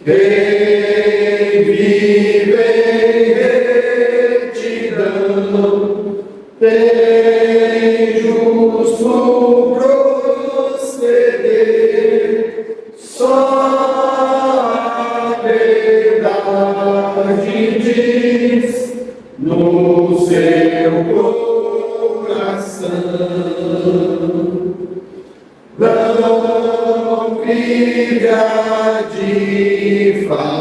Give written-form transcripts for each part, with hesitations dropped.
quem vive em retidão, tem justo proceder, só a verdade diz no seu coração. Não vive a difamar,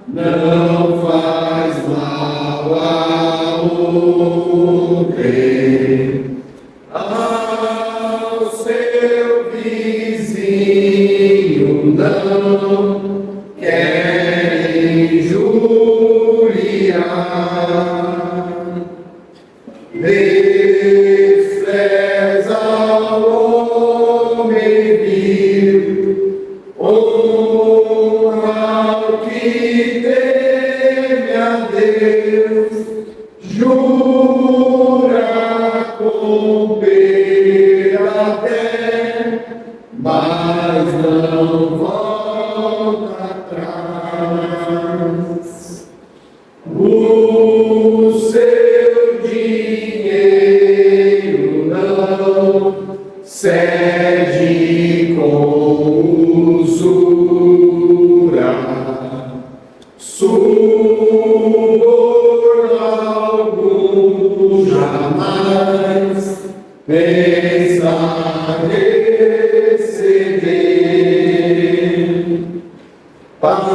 não faz mal a outrem, ao seu vizinho não quer injuriar. Despreza o homem vil, honra o que teme a Deus, jura com pena até, mas não volta atrás. O seu dinheiro não cede com usura, suborno algum jamais pensa receber. Para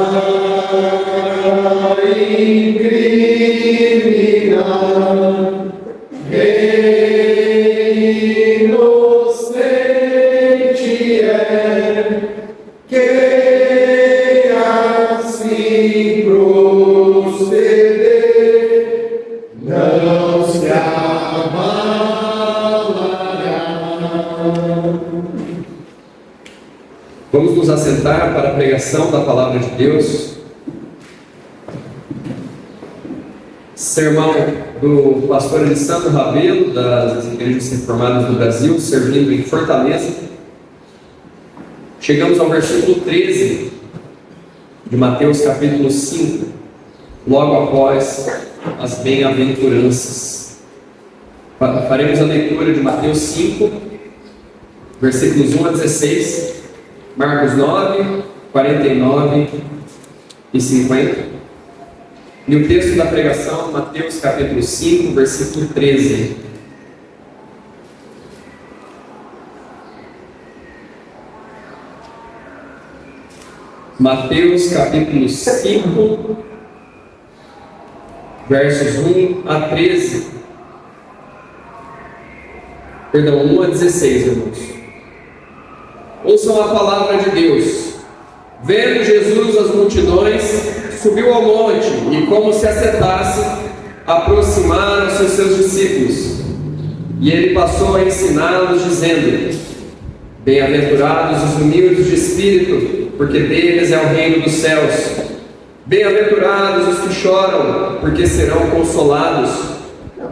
incriminar quem inocente é, quem assim proceder não se abalará. Vamos nos assentar para a pregação da Palavra de Deus. Sermão do pastor Alessandro Rabelo, das Igrejas Reformadas do Brasil, servindo em Fortaleza. Chegamos ao versículo 13 de Mateus capítulo 5, logo após as bem-aventuranças. Faremos a leitura de Mateus 5, versículos 1 a 16, Marcos 9, 49 e 50. E o texto da pregação, Mateus capítulo 5, versículo 13. Mateus capítulo 5, versos 1 a 13. Perdão, 1 a 16, irmãos. Ouçam a palavra de Deus. Vendo Jesus as multidões, subiu ao monte e, como se assentasse, aproximaram-se os seus discípulos. E ele passou a ensiná-los, dizendo: Bem-aventurados os humildes de espírito, porque deles é o reino dos céus. Bem-aventurados os que choram, porque serão consolados.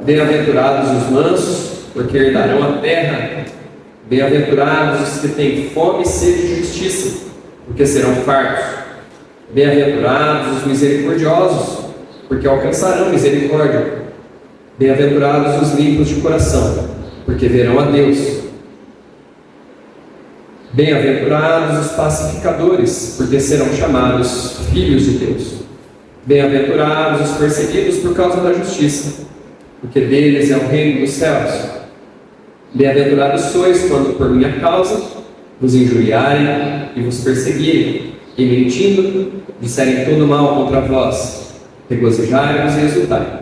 Bem-aventurados os mansos, porque herdarão a terra. Bem-aventurados os que têm fome e sede de justiça, porque serão fartos. Bem-aventurados os misericordiosos, porque alcançarão misericórdia. Bem-aventurados os limpos de coração, porque verão a Deus. Bem-aventurados os pacificadores, porque serão chamados filhos de Deus. Bem-aventurados os perseguidos por causa da justiça, porque deles é o reino dos céus. Bem-aventurados sois quando por minha causa vos injuriarem e vos perseguirem, e mentindo disserem todo mal contra vós. Regozijai-vos e exultai,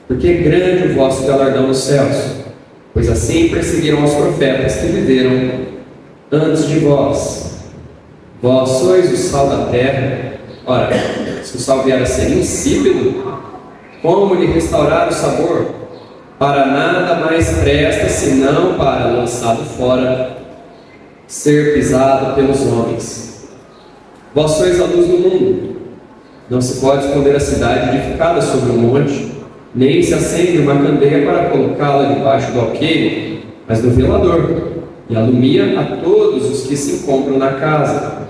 porque é grande o vosso galardão nos céus, pois assim perseguiram os profetas que viveram antes de vós. Vós sois o sal da terra. Ora, se o sal vier a ser insípido, como lhe restaurar o sabor? Para nada mais presta, senão para, lançado fora, ser pisado pelos homens. Vós sois a luz do mundo. Não se pode esconder a cidade edificada sobre um monte, nem se acende uma candeia para colocá-la debaixo do alqueire, mas do velador, e alumia a todos os que se encontram na casa.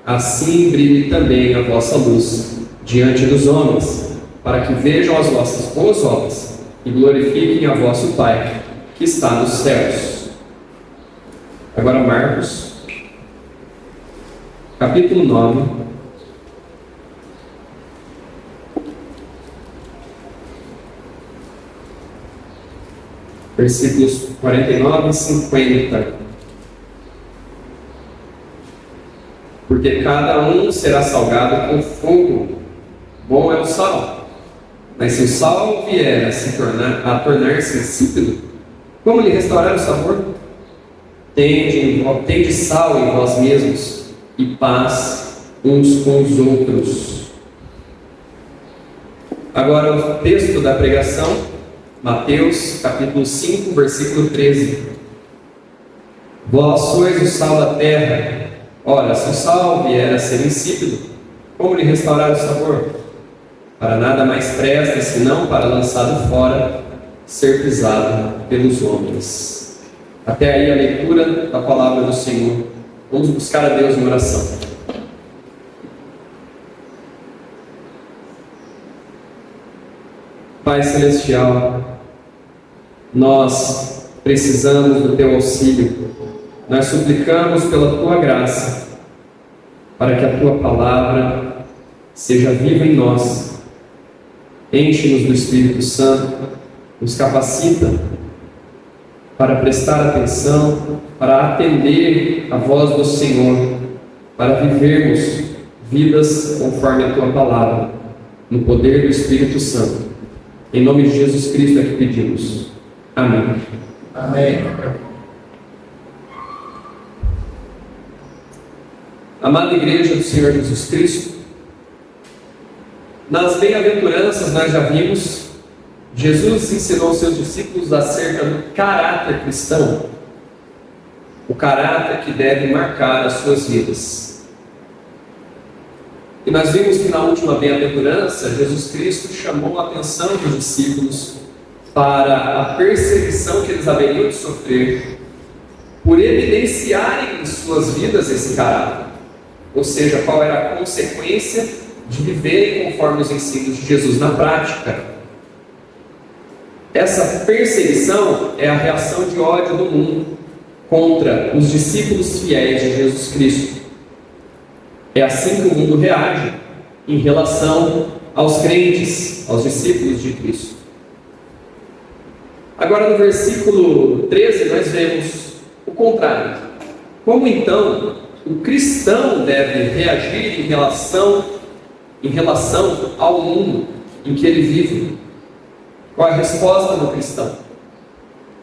Assim brilhe também a vossa luz diante dos homens, para que vejam as vossas boas obras e glorifiquem a vosso Pai, que está nos céus. Agora Marcos, capítulo 9, versículos 49 e 50. Porque cada um será salgado com fogo. Bom é o sal, mas se o sal vier a tornar-se insípido, como lhe restaurar o sabor? Tende sal em vós mesmos e paz uns com os outros. Agora o texto da pregação, Mateus capítulo 5, versículo 13. Vós sois o sal da terra. Ora, se o sal vier a ser insípido, como lhe restaurar o sabor? Para nada mais presta, senão para lançado fora, ser pisado pelos homens. Até aí a leitura da palavra do Senhor. Vamos buscar a Deus em oração. Pai Celestial, nós precisamos do Teu auxílio. Nós suplicamos pela Tua graça, para que a Tua palavra seja viva em nós. Enche-nos do Espírito Santo, nos capacita para prestar atenção, para atender a voz do Senhor, para vivermos vidas conforme a Tua palavra, no poder do Espírito Santo. Em nome de Jesus Cristo é que pedimos. Amém. Amém. Amada Igreja do Senhor Jesus Cristo, nas bem-aventuranças nós já vimos, Jesus ensinou aos seus discípulos acerca do caráter cristão, o caráter que deve marcar as suas vidas. E nós vimos que na última bem-aventurança, Jesus Cristo chamou a atenção dos discípulos para a perseguição que eles haveriam de sofrer por evidenciarem em suas vidas esse caráter. Ou seja, qual era a consequência de viverem conforme os ensinos de Jesus na prática. Essa perseguição é a reação de ódio do mundo contra os discípulos fiéis de Jesus Cristo. É assim que o mundo reage em relação aos crentes, aos discípulos de Cristo. Agora no versículo 13 nós vemos o contrário. Como então o cristão deve reagir em relação ao mundo em que ele vive? Qual é a resposta do cristão?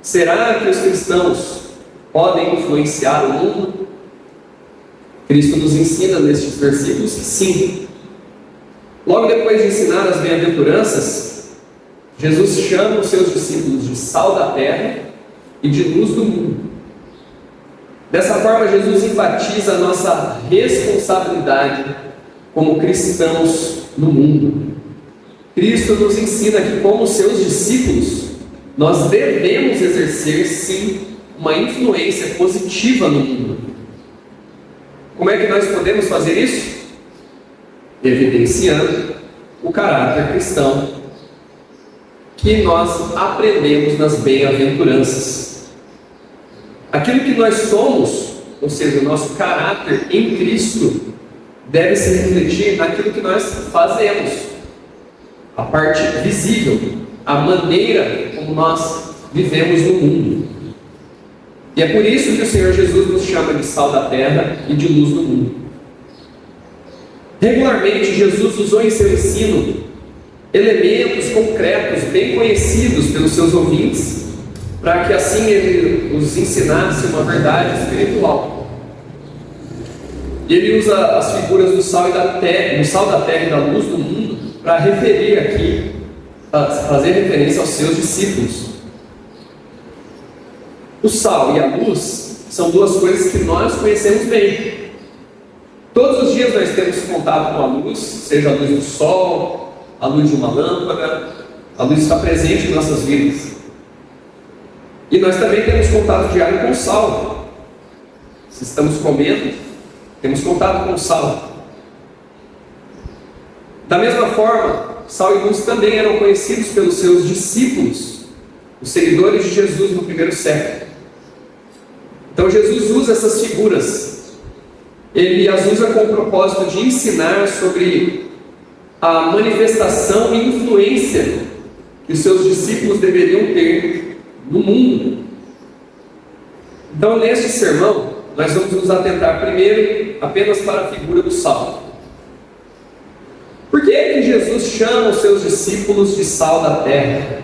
Será que os cristãos podem influenciar o mundo? Cristo nos ensina nestes versículos que sim. Logo depois de ensinar as bem-aventuranças, Jesus chama os seus discípulos de sal da terra e de luz do mundo. Dessa forma, Jesus enfatiza a nossa responsabilidade como cristãos no mundo. Cristo nos ensina que, como seus discípulos, nós devemos exercer, sim, uma influência positiva no mundo. Como é que nós podemos fazer isso? Evidenciando o caráter cristão que nós aprendemos nas bem-aventuranças. Aquilo que nós somos, ou seja, o nosso caráter em Cristo, deve se refletir naquilo que nós fazemos, a parte visível, a maneira como nós vivemos no mundo. E é por isso que o Senhor Jesus nos chama de sal da terra e de luz do mundo. Regularmente, Jesus usou em seu ensino elementos concretos, bem conhecidos pelos seus ouvintes, para que assim ele os ensinasse uma verdade espiritual. E ele usa as figuras do sal da terra e da luz do mundo para referir aqui, para fazer referência aos seus discípulos. O sal e a luz são duas coisas que nós conhecemos bem. Todos os dias nós temos contato com a luz, seja a luz do sol, a luz de uma lâmpada, a luz está presente em nossas vidas. E nós também temos contato diário com o sal. Se estamos comendo, temos contato com o sal. Da mesma forma, sal e luz também eram conhecidos pelos seus discípulos, os seguidores de Jesus no primeiro século. Então Jesus usa essas figuras, ele as usa com o propósito de ensinar sobre a manifestação e influência que os seus discípulos deveriam ter no mundo. Então, neste sermão, nós vamos nos atentar primeiro apenas para a figura do sal. Por que é que Jesus chama os seus discípulos de sal da terra?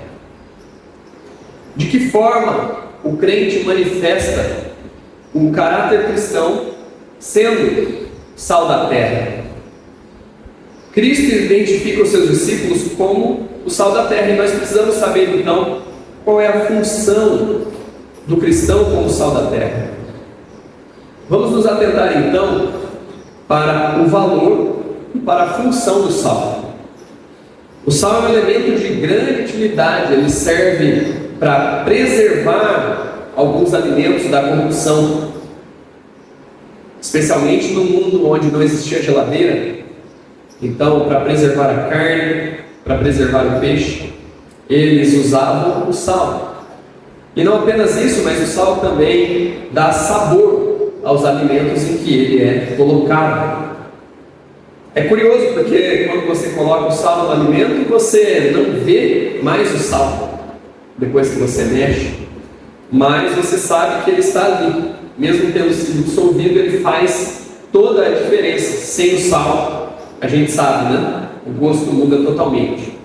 De que forma o crente manifesta o caráter cristão sendo sal da terra? Cristo identifica os seus discípulos como o sal da terra, e nós precisamos saber então qual é a função do cristão como sal da terra. Vamos nos atentar então para o valor e para a função do sal. O sal é um elemento de grande utilidade, ele serve para preservar alguns alimentos da corrupção, especialmente no mundo onde não existia geladeira. Então, para preservar a carne, para preservar o peixe, eles usavam o sal. E não apenas isso, mas o sal também dá sabor aos alimentos em que ele é colocado. É curioso porque quando você coloca o sal no alimento, você não vê mais o sal depois que você mexe, mas você sabe que ele está ali. Mesmo tendo sido dissolvido, ele faz toda a diferença. Sem o sal, a gente sabe, né? O gosto muda totalmente.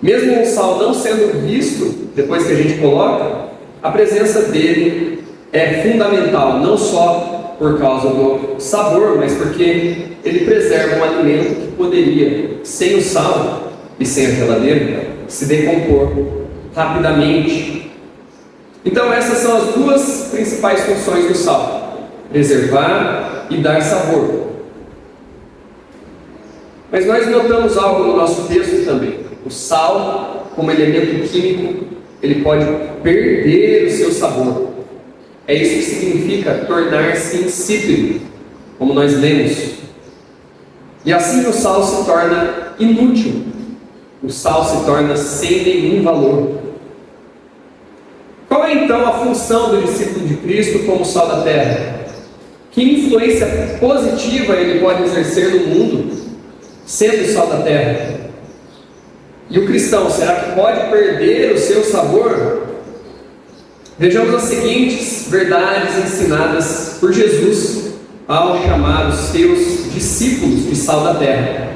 Mesmo o sal não sendo visto depois que a gente coloca, a presença dele é fundamental, não só por causa do sabor, mas porque ele preserva um alimento que poderia, sem o sal e sem a geladeira, se decompor rapidamente. Então essas são as duas principais funções do sal: preservar e dar sabor. Mas nós notamos algo no nosso texto também. O sal, como elemento químico, ele pode perder o seu sabor. É isso que significa tornar-se insípido, como nós lemos. E assim o sal se torna inútil. O sal se torna sem nenhum valor. Qual é então a função do discípulo de Cristo como sal da terra? Que influência positiva ele pode exercer no mundo, sendo sal da terra? E o cristão, será que pode perder o seu sabor? Vejamos as seguintes verdades ensinadas por Jesus ao chamar os seus discípulos de sal da terra.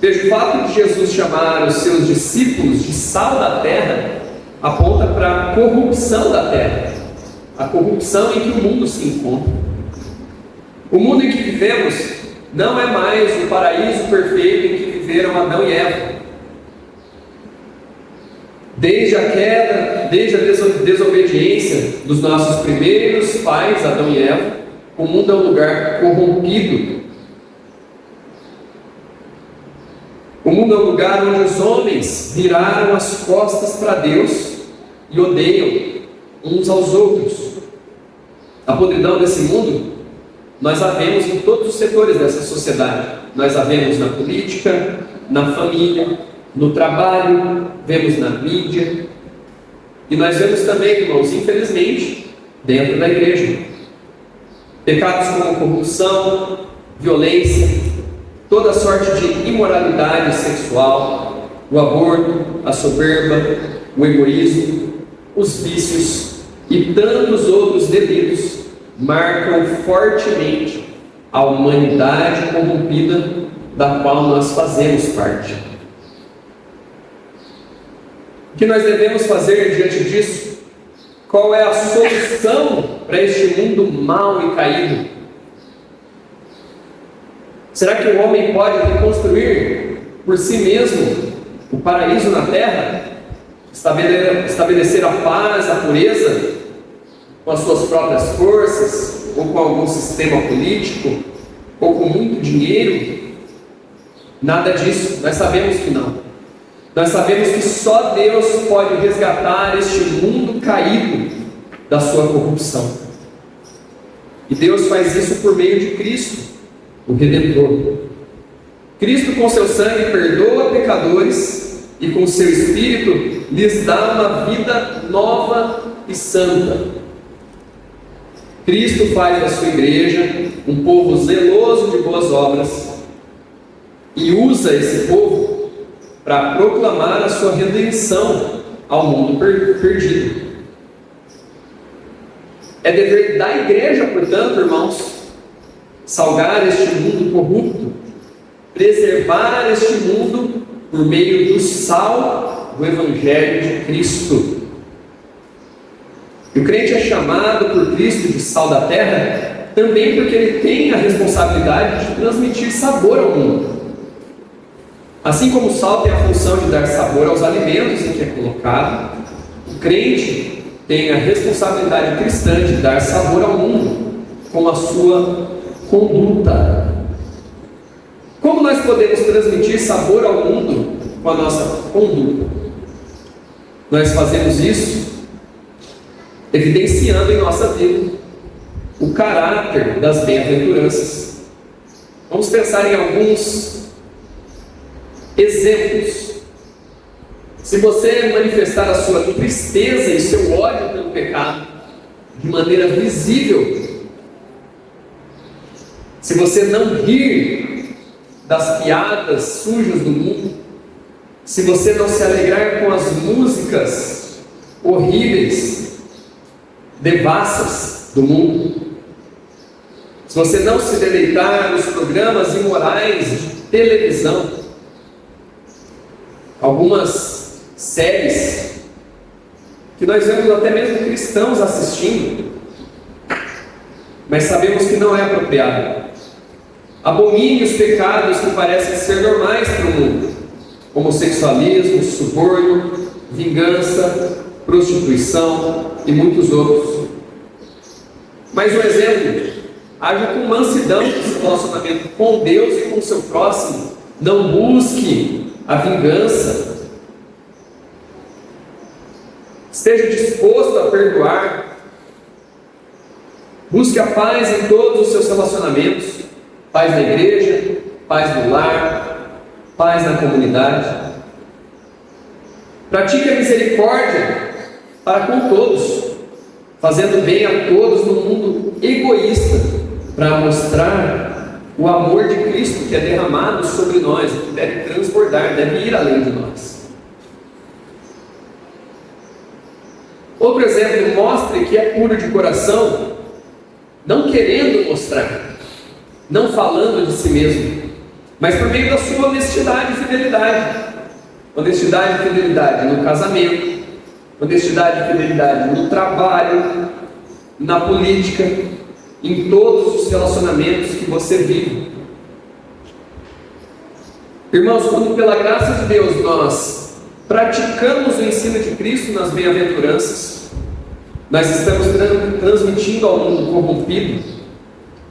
Veja, o fato de Jesus chamar os seus discípulos de sal da terra aponta para a corrupção da terra, a corrupção em que o mundo se encontra. O mundo em que vivemos não é mais o paraíso perfeito em que viveram Adão e Eva. Desde a queda, desde a desobediência dos nossos primeiros pais, Adão e Eva, o mundo é um lugar corrompido. O mundo é um lugar onde os homens viraram as costas para Deus e odeiam uns aos outros. A podridão desse mundo, nós a vemos em todos os setores dessa sociedade. Nós a vemos na política, na família, no trabalho, vemos na mídia, e nós vemos também, irmãos, infelizmente, dentro da igreja. Pecados como corrupção, violência, toda sorte de imoralidade sexual, o aborto, a soberba, o egoísmo, os vícios e tantos outros delitos marcam fortemente a humanidade corrompida da qual nós fazemos parte. O que nós devemos fazer diante disso? Qual é a solução para este mundo mau e caído? Será que o homem pode reconstruir por si mesmo o paraíso na terra? Estabelecer a paz, a pureza com as suas próprias forças, ou com algum sistema político, ou com muito dinheiro? Nada disso, nós sabemos que não. Nós sabemos que só Deus pode resgatar este mundo caído da sua corrupção. E Deus faz isso por meio de Cristo, o Redentor. Cristo, com seu sangue, perdoa pecadores e com seu Espírito lhes dá uma vida nova e santa. Cristo faz da sua igreja um povo zeloso de boas obras e usa esse povo para proclamar a sua redenção ao mundo perdido. É dever da igreja, portanto, irmãos, salgar este mundo corrupto, preservar este mundo por meio do sal do Evangelho de Cristo. E o crente é chamado por Cristo de sal da terra também porque ele tem a responsabilidade de transmitir sabor ao mundo. Assim como o sal tem a função de dar sabor aos alimentos em que é colocado, o crente tem a responsabilidade cristã de dar sabor ao mundo com a sua conduta. Como nós podemos transmitir sabor ao mundo com a nossa conduta? Nós fazemos isso evidenciando em nossa vida o caráter das bem-aventuranças. Vamos pensar em alguns exemplos. Se você manifestar a sua tristeza e seu ódio pelo pecado de maneira visível, se você não rir das piadas sujas do mundo, se você não se alegrar com as músicas horríveis, devassas do mundo, se você não se deleitar nos programas imorais de televisão, algumas séries que nós vemos até mesmo cristãos assistindo, mas sabemos que não é apropriado. Abomine os pecados que parecem ser normais para o mundo: homossexualismo, suborno, vingança, prostituição e muitos outros. Mais um exemplo: haja com mansidão no seu relacionamento com Deus e com o seu próximo. Não busque a vingança. Esteja disposto a perdoar. Busque a paz em todos os seus relacionamentos. Paz na igreja, paz no lar, paz na comunidade. Pratique a misericórdia para com todos, fazendo bem a todos no mundo egoísta, para mostrar o amor de Cristo que é derramado sobre nós e que deve transbordar, deve ir além de nós. Outro exemplo: mostre que é puro de coração, não querendo mostrar, não falando de si mesmo, mas por meio da sua honestidade e fidelidade. Honestidade e fidelidade no casamento, honestidade e fidelidade no trabalho, na política, em todos os relacionamentos que você vive. Irmãos, quando pela graça de Deus nós praticamos o ensino de Cristo nas bem-aventuranças, nós estamos transmitindo ao mundo corrompido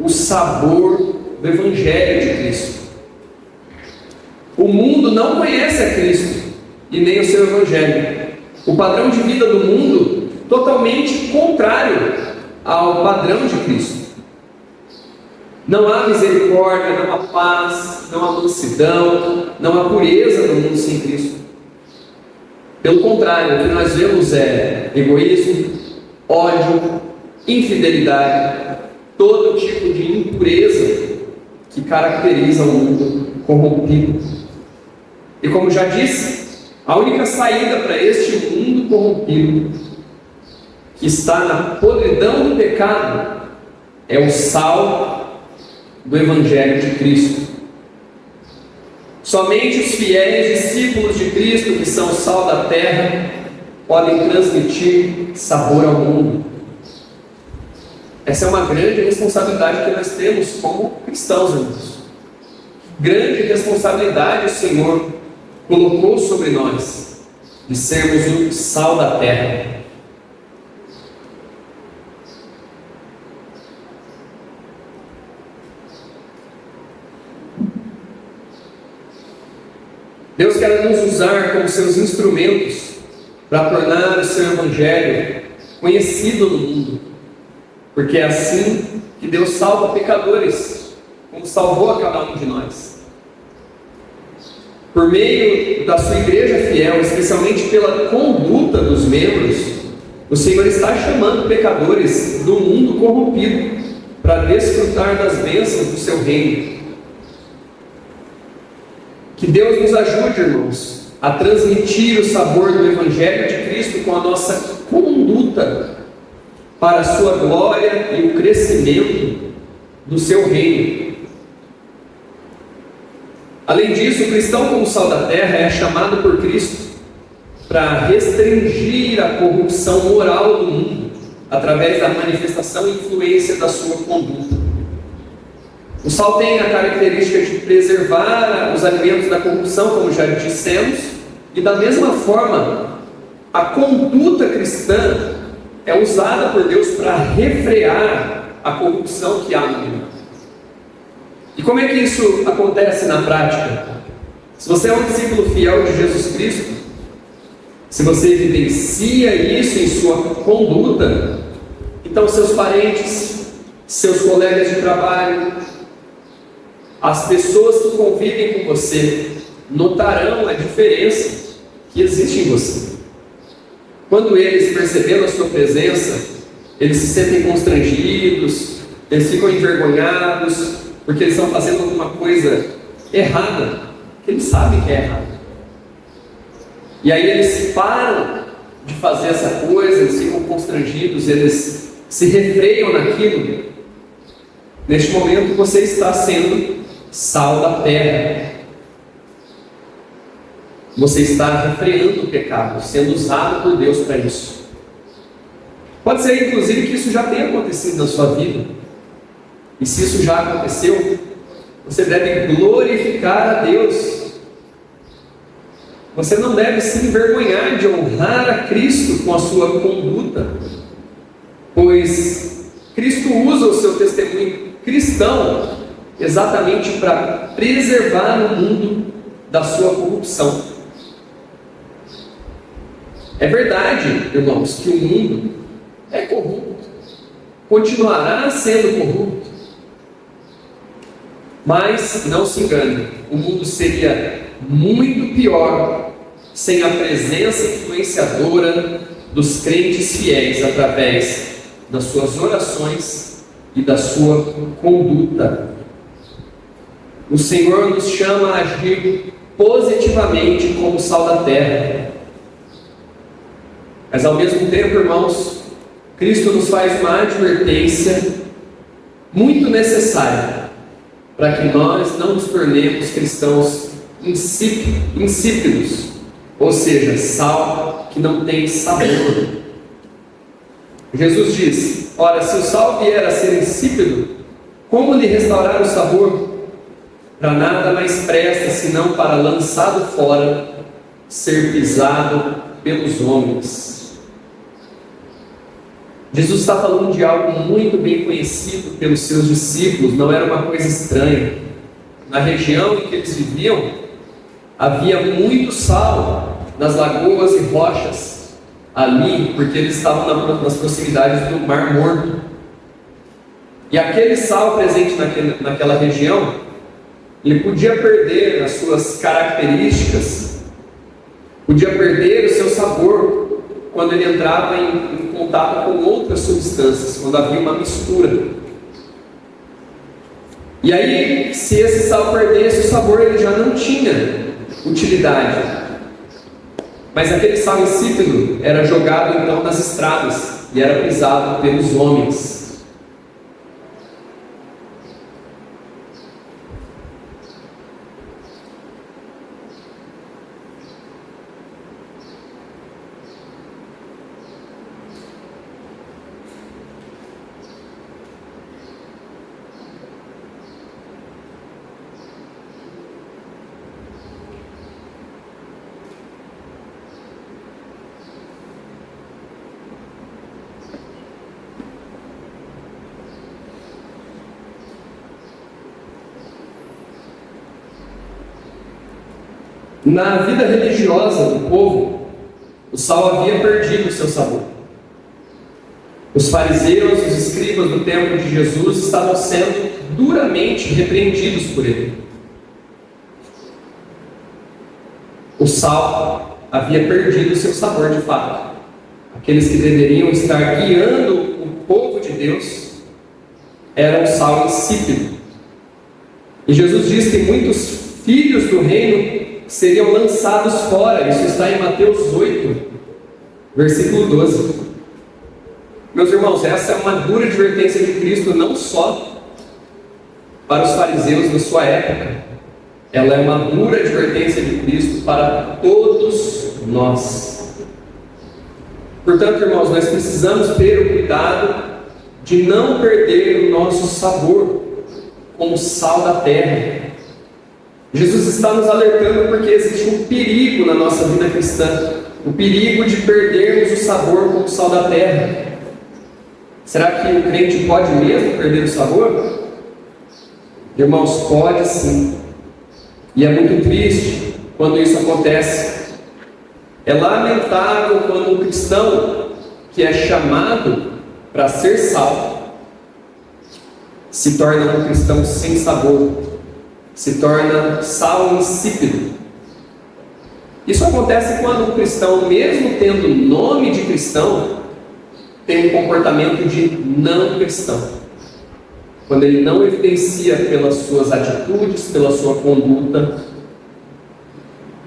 o sabor do Evangelho de Cristo. O mundo não conhece a Cristo e nem o seu Evangelho. O padrão de vida do mundo totalmente contrário ao padrão de Cristo. Não há misericórdia, não há paz, não há mansidão, não há pureza no mundo sem Cristo. Pelo contrário, o que nós vemos é egoísmo, ódio, infidelidade, todo tipo de impureza que caracteriza o mundo corrompido. E como já disse, a única saída para este mundo corrompido, que está na podridão do pecado, é o sal do Evangelho de Cristo. Somente os fiéis discípulos de Cristo, que são o sal da terra, podem transmitir sabor ao mundo. Essa é uma grande responsabilidade que nós temos como cristãos, irmãos. Grande responsabilidade o Senhor colocou sobre nós, de sermos o sal da terra. Deus quer nos usar como seus instrumentos para tornar o seu Evangelho conhecido no mundo, porque é assim que Deus salva pecadores, como salvou a cada um de nós. Por meio da sua igreja fiel, especialmente pela conduta dos membros, o Senhor está chamando pecadores do mundo corrompido para desfrutar das bênçãos do seu reino. Que Deus nos ajude, irmãos, a transmitir o sabor do Evangelho de Cristo com a nossa conduta para a sua glória e o crescimento do seu reino. Além disso, o cristão como sal da terra é chamado por Cristo para restringir a corrupção moral do mundo através da manifestação e influência da sua conduta. O sal tem a característica de preservar os alimentos da corrupção, como já dissemos, e da mesma forma, a conduta cristã é usada por Deus para refrear a corrupção que há no mundo. E como é que isso acontece na prática? Se você é um discípulo fiel de Jesus Cristo, se você evidencia isso em sua conduta, então seus parentes, seus colegas de trabalho, as pessoas que convivem com você, notarão a diferença que existe em você. Quando eles perceberem a sua presença, eles se sentem constrangidos, eles ficam envergonhados, porque eles estão fazendo alguma coisa errada, que eles sabem que é errado. E aí eles param de fazer essa coisa, eles ficam constrangidos, eles se refreiam naquilo. Neste momento você está sendo sal da terra. Você está refreando o pecado, sendo usado por Deus para isso. Pode ser inclusive que isso já tenha acontecido na sua vida. E se isso já aconteceu, você deve glorificar a Deus. Você não deve se envergonhar de honrar a Cristo com a sua conduta, pois Cristo usa o seu testemunho cristão exatamente para preservar o mundo da sua corrupção. É verdade, irmãos, que o mundo é corrupto, continuará sendo corrupto, mas não se engane, o mundo seria muito pior sem a presença influenciadora dos crentes fiéis através das suas orações e da sua conduta. O Senhor nos chama a agir positivamente como sal da terra. Mas ao mesmo tempo, irmãos, Cristo nos faz uma advertência muito necessária para que nós não nos tornemos cristãos insípidos, ou seja, sal que não tem sabor. Jesus diz: ora, se o sal vier a ser insípido, como lhe restaurar o sabor? Para nada mais presta senão para, lançado fora, ser pisado pelos homens. Jesus está falando de algo muito bem conhecido pelos seus discípulos, não era uma coisa estranha. Na região em que eles viviam, havia muito sal nas lagoas e rochas ali, porque eles estavam nas proximidades do Mar Morto. E aquele sal presente naquela região, ele podia perder as suas características, podia perder o seu sabor quando ele entrava em contato com outras substâncias, quando havia uma mistura. E aí, se esse sal perdesse o sabor, ele já não tinha utilidade. Mas aquele sal insípido era jogado então nas estradas e era pisado pelos homens. Na vida religiosa do povo, o sal havia perdido o seu sabor. Os fariseus e os escribas do tempo de Jesus estavam sendo duramente repreendidos por ele. O sal havia perdido seu sabor de fato. Aqueles que deveriam estar guiando o povo de Deus eram o sal insípido. E Jesus diz que muitos filhos do reino seriam lançados fora. Isso está em Mateus 8, versículo 12. Meus irmãos, essa é uma dura advertência de Cristo não só para os fariseus da sua época, ela é uma dura advertência de Cristo para todos nós. Portanto, irmãos, nós precisamos ter o cuidado de não perder o nosso sabor como sal da terra. Jesus está nos alertando porque existe um perigo na nossa vida cristã, o perigo de perdermos o sabor como sal da terra. Será que o crente pode mesmo perder o sabor? Irmãos, pode sim. E é muito triste quando isso acontece. É lamentável quando um cristão que é chamado para ser sal se torna um cristão sem sabor, se torna sal insípido. Isso acontece quando um cristão, mesmo tendo nome de cristão, tem um comportamento de não cristão. Quando ele não evidencia pelas suas atitudes, pela sua conduta,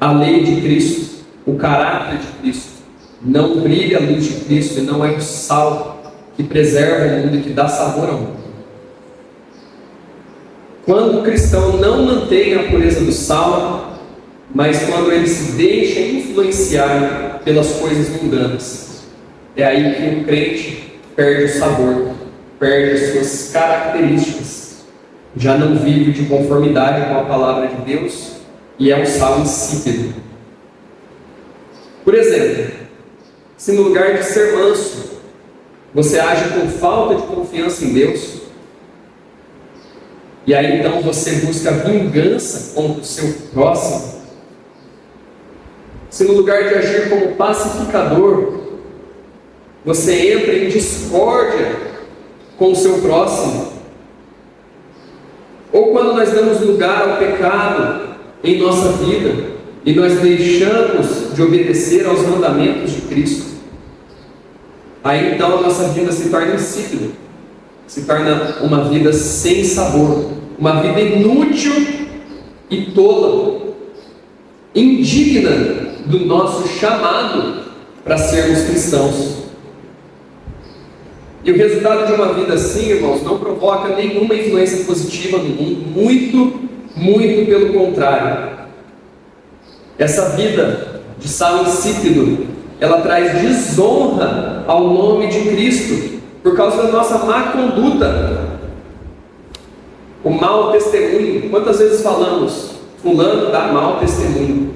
a lei de Cristo, o caráter de Cristo, não brilha a luz de Cristo e não é o sal que preserva o mundo e que dá sabor ao mundo. Quando o cristão não mantém a pureza do sal, mas quando ele se deixa influenciar pelas coisas mundanas, é aí que o crente perde o sabor, perde as suas características, já não vive de conformidade com a palavra de Deus e é um sal insípido. Por exemplo, se no lugar de ser manso, você age com falta de confiança em Deus, e aí então você busca vingança contra o seu próximo, se no lugar de agir como pacificador, você entra em discórdia com o seu próximo, ou quando nós damos lugar ao pecado em nossa vida e nós deixamos de obedecer aos mandamentos de Cristo, aí então a nossa vida se torna insípida, se torna uma vida sem sabor, uma vida inútil e tola, indigna do nosso chamado para sermos cristãos. E o resultado de uma vida assim, irmãos, não provoca nenhuma influência positiva no mundo, muito pelo contrário. Essa vida de sal insípido, ela traz desonra ao nome de Cristo, por causa da nossa má conduta, o mau testemunho. Quantas vezes falamos, fulano dá mau testemunho?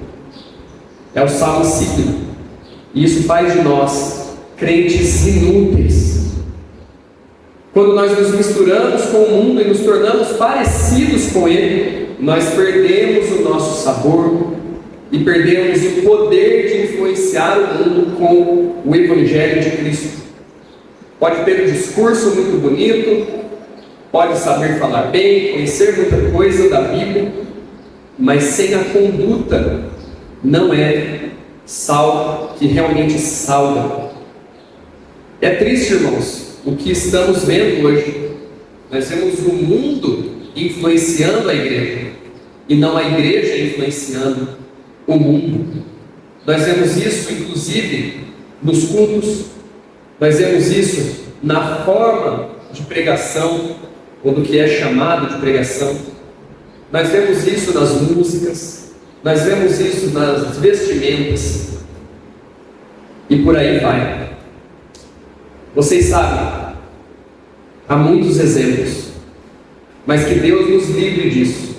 É o sal insípido, e isso faz de nós crentes inúteis. Quando nós nos misturamos com o mundo e nos tornamos parecidos com ele, nós perdemos o nosso sabor e perdemos o poder de influenciar o mundo com o Evangelho de Cristo. Pode ter um discurso muito bonito, pode saber falar bem, conhecer muita coisa da Bíblia, mas sem a conduta não é sal que realmente salva. É triste, irmãos, o que estamos vendo hoje. Nós vemos o mundo influenciando a igreja e não a igreja influenciando o mundo. Nós vemos isso inclusive nos cultos, nós vemos isso na forma de pregação, ou do que é chamado de pregação, nós vemos isso nas músicas, nós vemos isso nas vestimentas e por aí vai. Vocês sabem, há muitos exemplos, mas que Deus nos livre disso.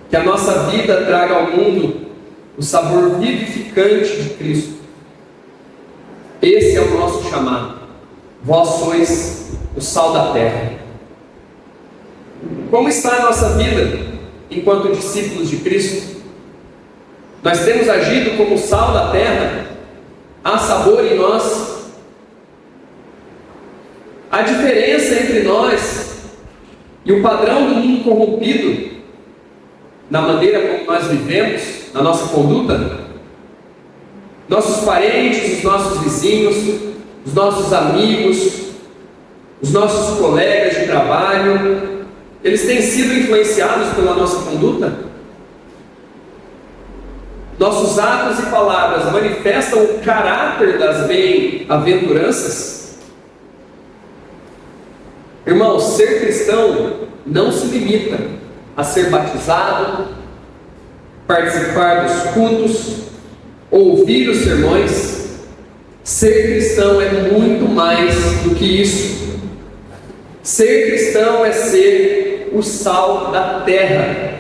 Que a nossa vida traga ao mundo o sabor vivificante de Cristo. Esse é o nosso chamado. Vós sois o sal da terra. Como está a nossa vida enquanto discípulos de Cristo? Nós temos agido como sal da terra? Há sabor em nós? A diferença entre nós e o padrão do mundo corrompido, na maneira como nós vivemos, na nossa conduta, nossos parentes, os nossos vizinhos, os nossos amigos, os nossos colegas de trabalho, eles têm sido influenciados pela nossa conduta? Nossos atos e palavras manifestam o caráter das bem-aventuranças? Irmãos, ser cristão não se limita a ser batizado, participar dos cultos, ouvir os sermões. Ser cristão é muito mais do que isso. Ser cristão é ser o sal da terra,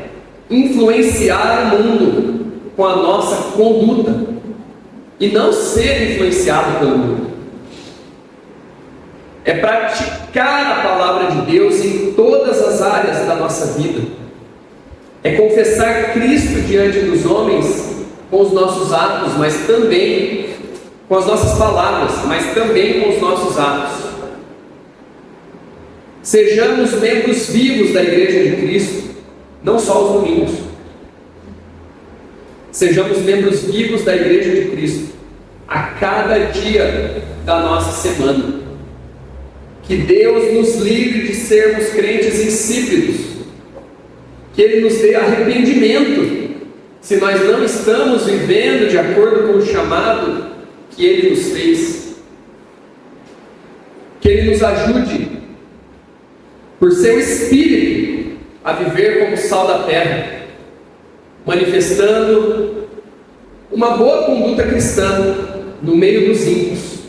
influenciar o mundo com a nossa conduta e não ser influenciado pelo mundo. É praticar a palavra de Deus em todas as áreas da nossa vida. É confessar Cristo diante dos homens com os nossos atos, mas também com as nossas palavras, mas também com os nossos atos. Sejamos membros vivos da Igreja de Cristo, não só os domingos. Sejamos membros vivos da Igreja de Cristo a cada dia da nossa semana. Que Deus nos livre de sermos crentes insípidos. Que Ele nos dê arrependimento se nós não estamos vivendo de acordo com o chamado que Ele nos fez. Que Ele nos ajude, por seu Espírito, a viver como sal da terra, manifestando uma boa conduta cristã no meio dos ímpios,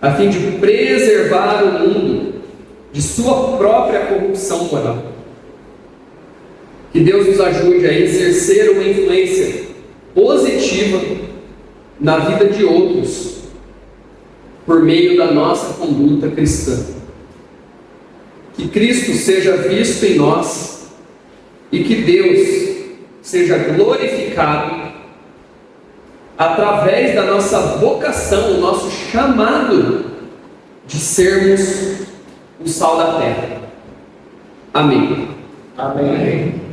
a fim de preservar o mundo de sua própria corrupção moral. Que Deus nos ajude a exercer uma influência positiva na vida de outros, por meio da nossa conduta cristã. Que Cristo seja visto em nós e que Deus seja glorificado através da nossa vocação, o nosso chamado de sermos o sal da terra. Amém. Amém.